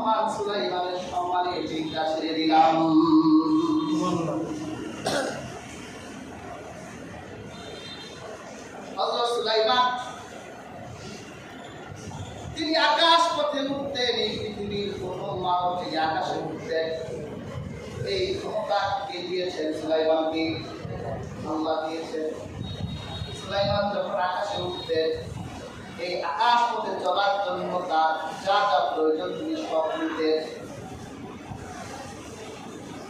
রহমান সুলাইমানের সম্মানে চিন্তা ছেড়ে দিলাম। হযরত সুলাইমান তিনি আকাশ পথে উঠতেন। এই পৃথিবীর কোনো মানব থেকে আকাশে উঠতেন এই ক্ষমতা কে দিয়েছেন? সুলাইমানকে আল্লাহ দিয়েছেন। সুলাইমান যখন আকাশে উঠতেন এই আকাশ পথে চলার জন্য তার যা যা প্রয়োজন তিনি সব নিতেন।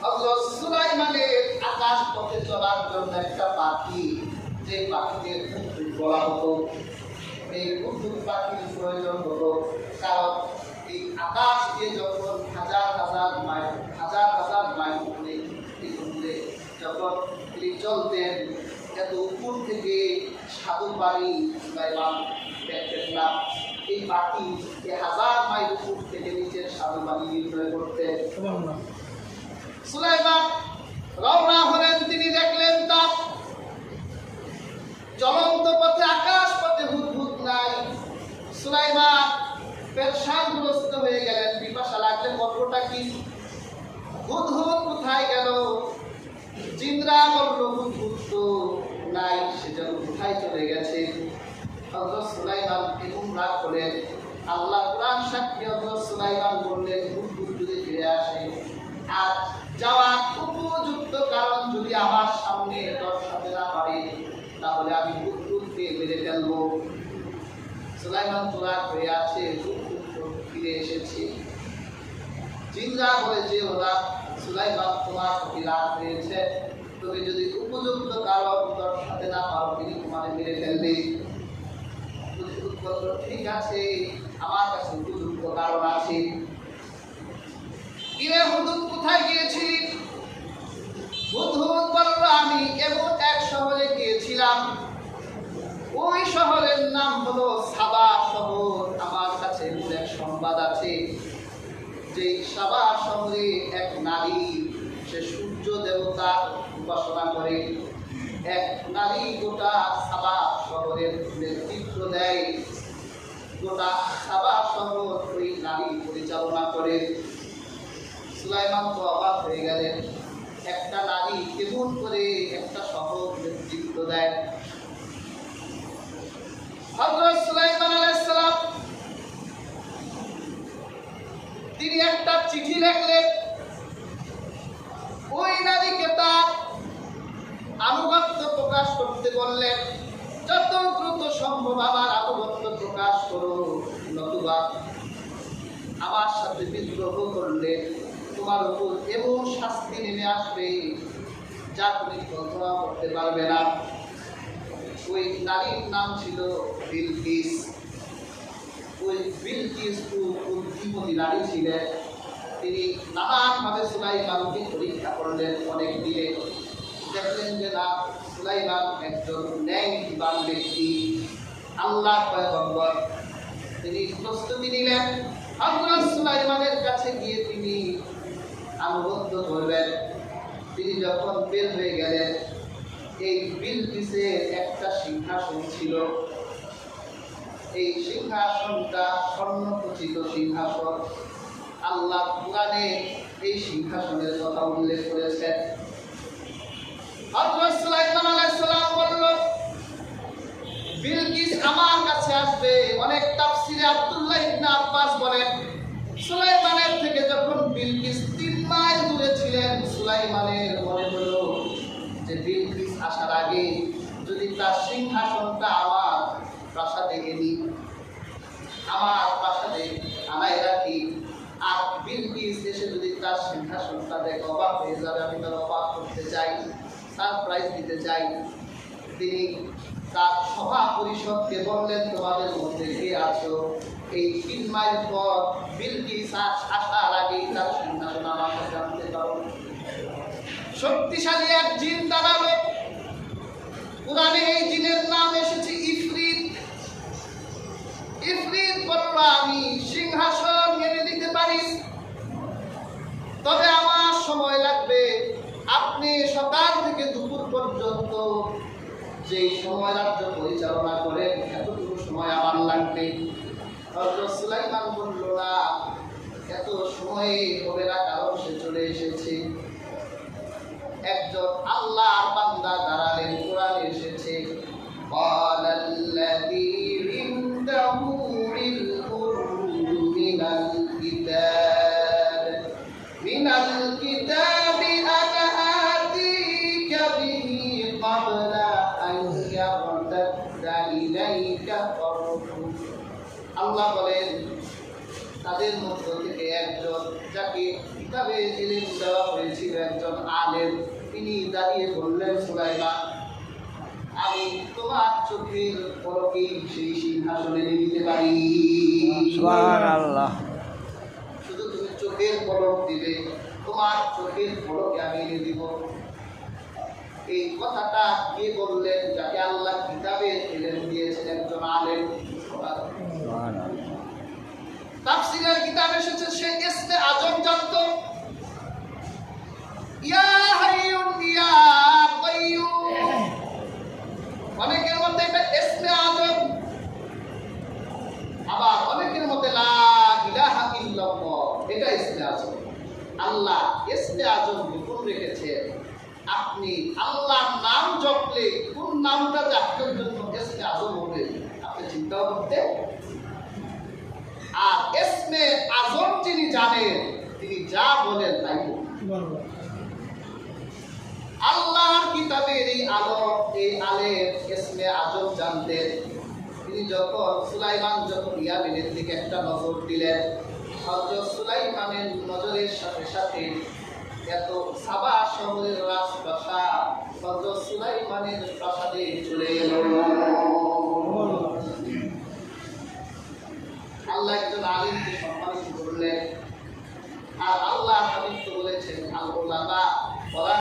হযরত সুলাইমানের আকাশ পথে চলার জন্য একটা পাখি, যে পাখিকে কুকুর বলা হতো, এই কুকুর পাখির প্রয়োজন হতো। কারণ এই আকাশ দিয়ে যখন হাজার হাজার মাইল ঘুরে যখন তিনি চলতেন, এত উপর থেকে সাধু বাড়ি সুলাইমান দেখতেন না। এই পাখি হাজার মাইল উপর থেকে নিচের সাধু বাড়ি নির্ণয় করতেন। সুলাইমান রওনা হলেন। তিনি দেখলেন তার চলন্ত পথে আকাশ পথে হুদহুদ নাই। সুলাইমান পেরেশানগ্রস্ত হয়ে গেলেন। পিপাসা লাগলে গল্পটা কি? হুদহুদ কোথায় গেল? জিন্দ্রা বলল হুদহুদ তো নাই, সে যেন কোথায় চলে গেছে। হযরত সুলাইমান এমন রাগ হলেন। আল্লাহ কুরআন সাক্ষী, হযরত সুলাইমান বললেন হুদহুদ যদি ফিরে আসে আর যাওয়ার উপযুক্ত কারণ যদি আমার সামনে দর্শাতে না পারে, তাহলে আমি হুদহুদকে মেরে ফেলবো। সুলাইমান তো রাগ হয়ে আছে, হুদহুদ ফিরে এসেছে। জিন্দ্রা বলেছে ওরা, সুলাইমান তোমার প্রতি রাগ হয়েছে, তুমি যদি উপযুক্ত কারণ দর্শাতে না পারো তিনি তোমাকে মেরে ফেলবে। হুদহুদ বলল ঠিক আছে, আমার কাছে উপযুক্ত কারণ আছে। কিরে হুদহুদ কোথায় গিয়েছি? হুদহুদ বলল আমি এমন এক শহরে গিয়েছিলাম, ওই শহরের নাম হলো সাবা শহর। আমার কাছে এমন এক সংবাদ আছে যে সাবা শহরে এক নারী, সে সূর্য দেবতা উপাসনা করে। এক নারী গোটা সাবা শহরের নেতৃত্ব দেয়। গোটা সাবা শহর ওই নারী পরিচালনা করে। সুলাইমান তো অবাক হয়ে গেলেন, একটা নারী কেমন করে একটা শহর নেতৃত্ব দেয়? হযরত সুলাইমান আলাইহিস সালাম তিনি একটা চিঠি লিখলেন। ওই নারীকে তার আনুগত্য প্রকাশ করতে বললেন। যত দ্রুত সম্ভব আমার আনুগত্য প্রকাশ করো, নতুবা আমার সাথে বিদ্রোহ করলে তোমার উপর এমন শাস্তি নেমে আসবে যা তুমি কল্পনা করতে পারবে না। ওই নারীর নাম ছিল বিলকিস। ওই বিলকিস বুদ্ধিমতী নারী ছিলেন। তিনি নানানভাবে সুলাইমানকে পরীক্ষা করলেন অনেক দিনে। দেখলেন যে না, সুলাইমান একজন ন্যায়বান ব্যক্তি, আল্লাহ পয়গম্বর। তিনি প্রস্তুতি নিলেন হযরত সুলাইমানের কাছে গিয়ে তিনি আনুগত্য করবেন। তিনি যখন বের হয়ে গেলেন, এই বিলকিসের একটা সিংহাসন ছিল। এই সিংহাসনটা স্বর্ণখচিত সিংহাসন। আল্লাহ কুরআনে এই সিংহাসনের কথা উল্লেখ করেছেন। হযরত সুলাইমান আলাইহিস সালাম বলল বিলকিস আমার কাছে আসবে। অনেক তাফসীরে আব্দুল্লাহ ইবনে আব্বাস বলেন সুলাইমানের থেকে যখন বিলকিস 3 মাইল দূরে ছিলেন, সুলাইমানের মনে হলো যে বিলকিস আসার আগে যদি তার সিংহাসনটা আমার প্রাসাদে এনে আমার প্রাসাদে আনায় রাখি, আর বিলকিস এসে যদি তার সিংহাসনটা দেখে অবাক হয়ে যাবে, আমি তার অবাক করতে চাই, সারপ্রাইজ দিতে চাই। তিনি তার সভা পরিষদকে বললেন তোমাদের মধ্যে কে আছো এই 3 মাইল পর বিলকিস আসার আগে তার সিংহাসন আমার কাছে আনতে পারো। শক্তিশালী এক জিন দাঁড়ালো। কুরআনে এই জিনের নাম এসেছে ইফরিত। ইফরিত বলল আমি সিংহাসন এনে দিতে পারি, তবে আমার সময় লাগবে। আপনি সকাল থেকে দুপুর পর্যন্ত যে সময় রাজ্য পরিচালনা করেন এতটুকু সময় আমার লাগবে। হযরত সুলাইমান বলল না, এত সময়ে হবে না, কারণ সে চলে এসেছে। একজন আল্লাহর বান্দা দাঁড়ালেন, কোরআন এসেছে قال الذي عنده علم من الكتاب أنا آتيك به قبل أن يرتد إليك طرفك আল্লাহ বলেন তাদের মধ্য থেকে একজন যাকে কিতাবে ইলম দেওয়া হয়েছিল, একজন আলেম, তিনি দাঁড়িয়ে বললেন, সুলাইমান, আমি তোমার চোখের পলকেই সেই সিংহাসনে নিতে পারি। সুবহানাল্লাহ। শুধু তুমি চোখের পলক দিবে, তোমার চোখের পলকে আমি এনে দিব। এই কথাটা কে বললেন? যাকে আল্লাহ কিতাবে ইলম দিয়েছেন, একজন আলেম। তাফসীরের কিতাবে এসেছে সে ইসমে আজম জানতো। ইয়া হাইয়ুন ইয়া কাইয়ুম, অনেকের মধ্যে এটা ইসমে আজম, আবার অনেকের মধ্যে লা ইলাহা ইল্লাল্লাহ, এটা ইসমে আজম। আল্লাহ ইসমে আজম গোপন রেখেছেন। আপনি আল্লাহর নাম জপলে কোন নামটা যে আপনার জন্য ইসমে আজম হবে আপনি চিন্তাও করতে। আর ইসমে আজম যিনি জানেন, তিনি যা বলেন তাই বলেন। আল্লাহর কিতাবের এই আলেম ইসমে আজম জানতেন। তিনি যখন সুলাইমান যখন ইয়ামিনের দিকে একটা নজর দিলেন, হযরত সুলাইমানের নজরের সাথে সাথে এত সাবা শহরের রাজপ্রাসাদ হযরত সুলাইমানের প্রাসাদে চলে এলো। আল্লাহ একজন আলেমকে সম্মানিত করলেন। আর আল্লাহ হাবিব তো বলেছেন, আল উলামা